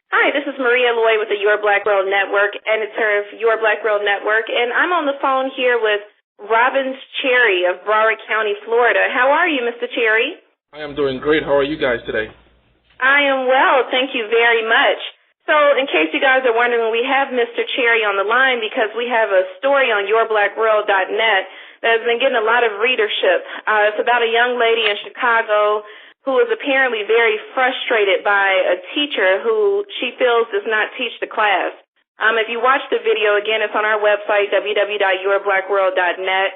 Hi, this is Maria Lloyd with the Your Black World Network, editor of Your Black World Network, and I'm on the phone here with Robbins Cherry of Broward County, Florida. How are you, Mr. Cherry? I am doing great. How are you guys today? I am well, thank you very much. So, in case you guys are wondering, we have Mr. Cherry on the line because we have a story on yourblackworld.net that has been getting a lot of readership. It's about a young lady in Chicago who is apparently very frustrated by a teacher who she feels does not teach the class. If you watch the video, again, it's on our website, www.yourblackworld.net.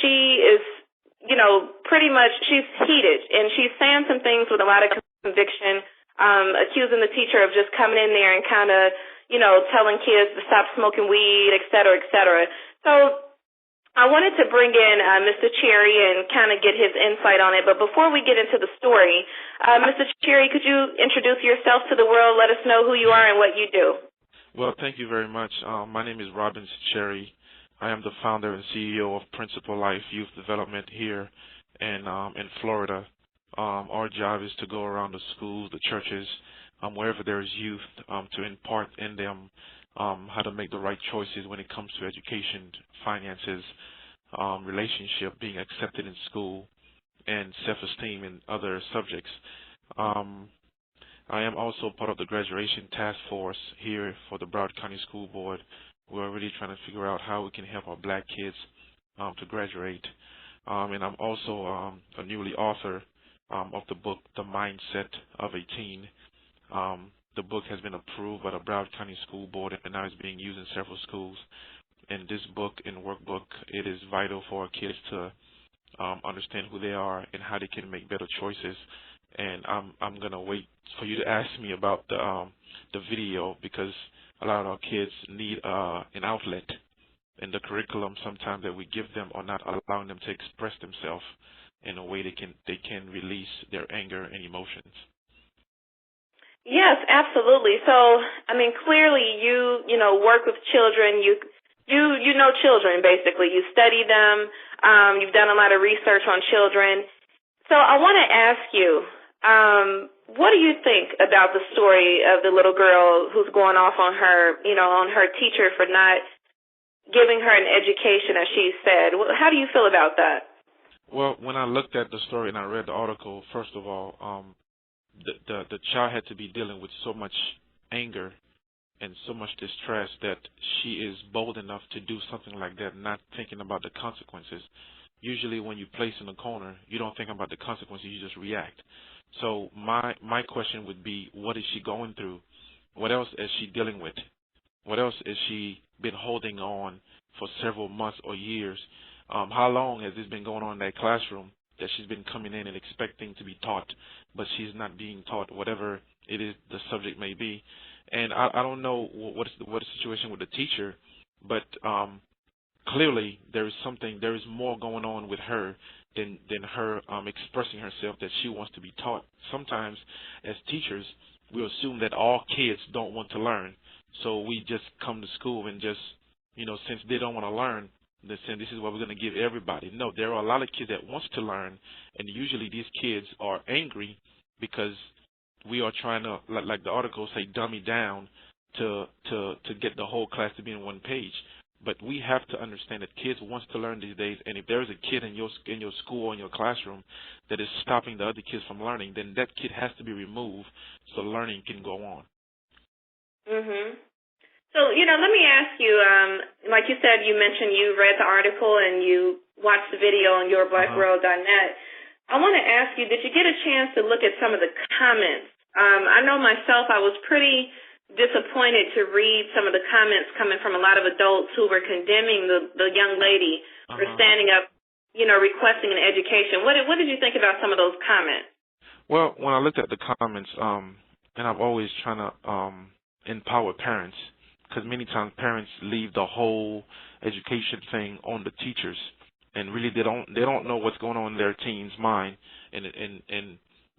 She is, pretty much, she's heated, and she's saying some things with a lot of conviction, accusing the teacher of just coming in there and kind of, telling kids to stop smoking weed, et cetera, et cetera. So I wanted to bring in Mr. Cherry and kind of get his insight on it. But before we get into the story, Mr. Cherry, could you introduce yourself to the world? Let us know who you are and what you do. Well, thank you very much. My name is Robbins Cherry. I am the founder and CEO of Principal Life Youth Development here in Florida. Our job is to go around the schools, the churches, wherever there is youth, to impart in them how to make the right choices when it comes to education, finances, relationship, being accepted in school, and self-esteem and other subjects. I am also part of the graduation task force here for the Broward County School Board. We're really trying to figure out how we can help our black kids to graduate. And I'm also a newly author of the book, The Mindset of a Teen. The book has been approved by the Broward County School Board and now is being used in several schools. In this book and workbook, it is vital for our kids to understand who they are and how they can make better choices. And I'm gonna wait for you to ask me about the video, because a lot of our kids need an outlet, and the curriculum sometimes that we give them are not allowing them to express themselves in a way they can release their anger and emotions. Yes, absolutely. So, clearly you work with children. You know children, basically. You study them. You've done a lot of research on children. So I want to ask you, what do you think about the story of the little girl who's going off on her, on her teacher for not giving her an education, as she said? How do you feel about that? Well, when I looked at the story and I read the article, first of all, the child had to be dealing with so much anger and so much distress that she is bold enough to do something like that, not thinking about the consequences. Usually when you place in a corner, you don't think about the consequences, you just react. So my question would be, what is she going through? What else is she dealing with? What else has she been holding on for several months or years? How long has this been going on in that classroom that she's been coming in and expecting to be taught, but she's not being taught, whatever it is the subject may be? And I don't know what is the situation with the teacher, but clearly there is more going on with her than her expressing herself that she wants to be taught. Sometimes as teachers, we assume that all kids don't want to learn, so we just come to school and just, since they don't want to learn, they say this is what we're going to give everybody. No, there are a lot of kids that wants to learn, and usually these kids are angry because we are trying to, like the article say, dummy down to get the whole class to be on one page. But we have to understand that kids wants to learn these days, and if there is a kid in your school or in your classroom that is stopping the other kids from learning, then that kid has to be removed so learning can go on. Mhm. So, let me ask you, like you said, you mentioned you read the article and you watched the video on yourblackworld.net. I want to ask you, did you get a chance to look at some of the comments? I know myself, I was pretty disappointed to read some of the comments coming from a lot of adults who were condemning the young lady for standing up, requesting an education. What did you think about some of those comments? Well, when I looked at the comments, and I'm always trying to empower parents, because many times parents leave the whole education thing on the teachers, and really they don't know what's going on in their teens' mind, and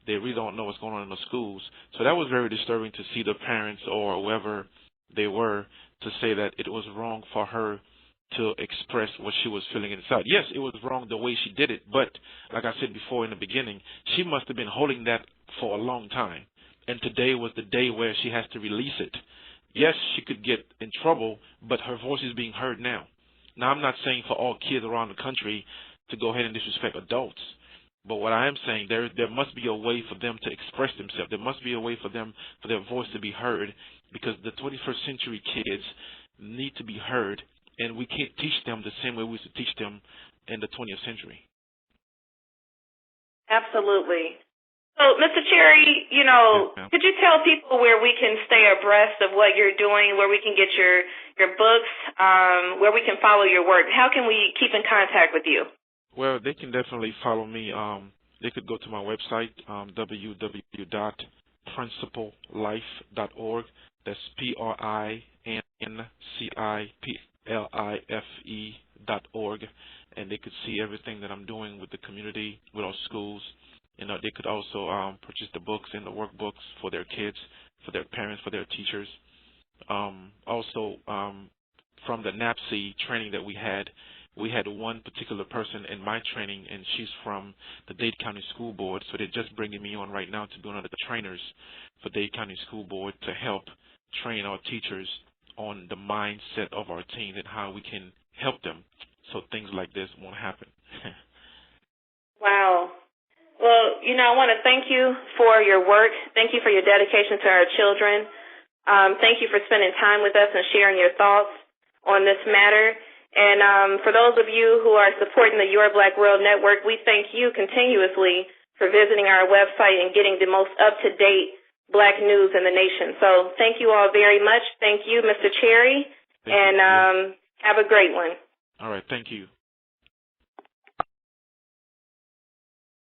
they really don't know what's going on in the schools. So that was very disturbing to see the parents or whoever they were to say that it was wrong for her to express what she was feeling inside. Yes, it was wrong the way she did it, but like I said before in the beginning, she must have been holding that for a long time. and today was the day where she has to release it. Yes, she could get in trouble, but her voice is being heard now. Now, I'm not saying for all kids around the country to go ahead and disrespect adults, but what I am saying, there must be a way for them to express themselves. There must be a way for their voice to be heard, because the 21st century kids need to be heard, and we can't teach them the same way we used to teach them in the 20th century. Absolutely. So, Mr. Cherry, Yes, could you tell people where we can stay abreast of what you're doing, where we can get your books, where we can follow your work? How can we keep in contact with you? well, they can definitely follow me. They could go to my website, www.principlelife.org. That's PRINCIPLIFE.org, and they could see everything that I'm doing with the community, with our schools. They could also purchase the books and the workbooks for their kids, for their parents, for their teachers. Also, from the NAPSI training that we had one particular person in my training, and she's from the Dade County School Board, so they're just bringing me on right now to be one of the trainers for Dade County School Board to help train our teachers on the mindset of our teens and how we can help them so things like this won't happen. Wow. Well, I want to thank you for your work. Thank you for your dedication to our children. Thank you for spending time with us and sharing your thoughts on this matter. And for those of you who are supporting the Your Black World Network, we thank you continuously for visiting our website and getting the most up-to-date Black news in the nation. So thank you all very much. Thank you, Mr. Cherry, and have a great one. All right. Thank you.